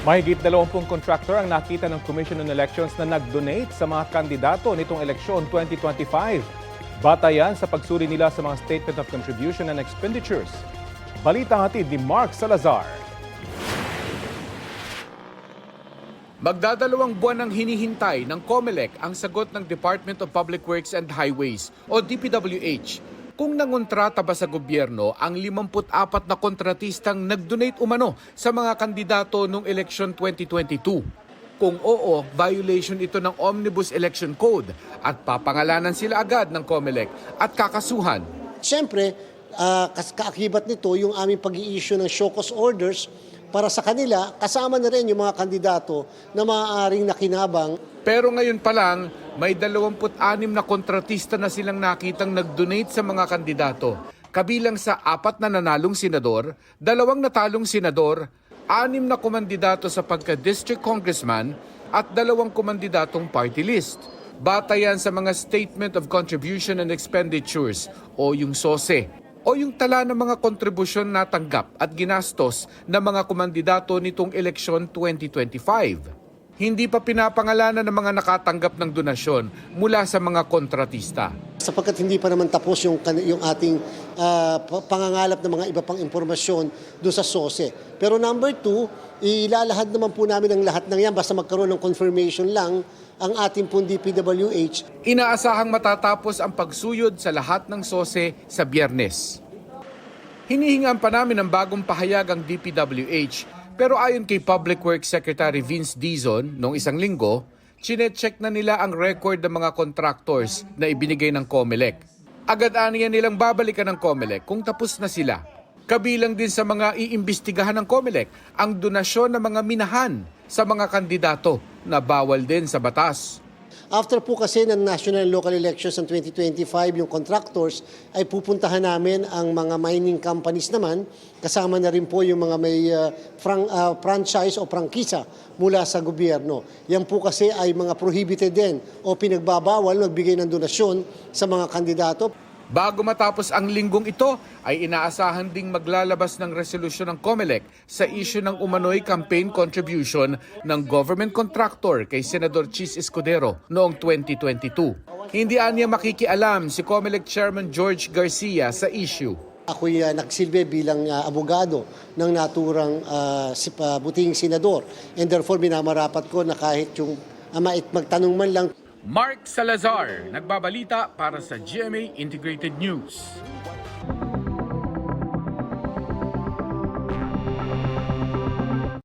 Mahigit 20 contractor ang nakita ng Commission on Elections na nag-donate sa mga kandidato nitong eleksyon 2025. Batayan sa pagsuri nila sa mga Statement of Contribution and Expenditures. Balita hatid ni Mark Salazar. Magdadalawang buwan ang hinihintay ng COMELEC ang sagot ng Department of Public Works and Highways o DPWH kung nangontrata ba sa gobyerno ang 54 na kontratistang nag-donate umano sa mga kandidato noong eleksyon 2022. Kung oo, violation ito ng Omnibus Election Code at papangalanan sila agad ng COMELEC at kakasuhan. Siyempre, kaakibat nito yung aming pag-i-issue ng show cause orders para sa kanila, kasama na rin yung mga kandidato na maaaring nakinabang. Pero ngayon pa lang, may 26 na kontratista na silang nakitang nag-donate sa mga kandidato. Kabilang sa 4 na nanalong senador, 2 natalong senador, 6 na komandidato sa pagka-district congressman at 2 komandidatong party list. Batayan sa mga Statement of Contribution and Expenditures o yung SOSE o yung tala ng mga kontribusyon na tanggap at ginastos ng mga komandidato nitong eleksyon 2025. Hindi pa pinapangalanan ng mga nakatanggap ng donasyon mula sa mga kontratista. Sapagkat hindi pa naman tapos yung ating pangangalap ng mga iba pang impormasyon doon sa SOSE. Pero number 2, ilalahad naman po namin ang lahat ng yan basta magkaroon ng confirmation lang ang ating pong DPWH. Inaasahang matatapos ang pagsuyod sa lahat ng SOSE sa Biyernes. Hinihingan pa namin ng bagong pahayag ang DPWH pero ayon kay Public Works Secretary Vince Dizon noong isang linggo, chinecheck na nila ang record ng mga contractors na ibinigay ng COMELEC. Agad-aniyan nilang babalikan ng COMELEC kung tapos na sila. Kabilang din sa mga iimbestigahan ng COMELEC ang donasyon ng mga minahan sa mga kandidato na bawal din sa batas. After po kasi ng national and local elections ng 2025, yung contractors ay pupuntahan namin ang mga mining companies naman, kasama na rin po yung mga may franchise o prangkisa mula sa gobyerno. Yan po kasi ay mga prohibited din o pinagbabawal magbigay ng donasyon sa mga kandidato. Bago matapos ang linggong ito, ay inaasahan ding maglalabas ng resolusyon ng COMELEC sa issue ng umano'y campaign contribution ng government contractor kay Senador Chis Escudero noong 2022. Hindi aniya makikialam si COMELEC Chairman George Garcia sa issue. Ako'y nagsilbi bilang abogado ng naturang buting senador and therefore minamarapat ko na kahit yung magtanong man lang. Mark Salazar, nagbabalita para sa GMA Integrated News.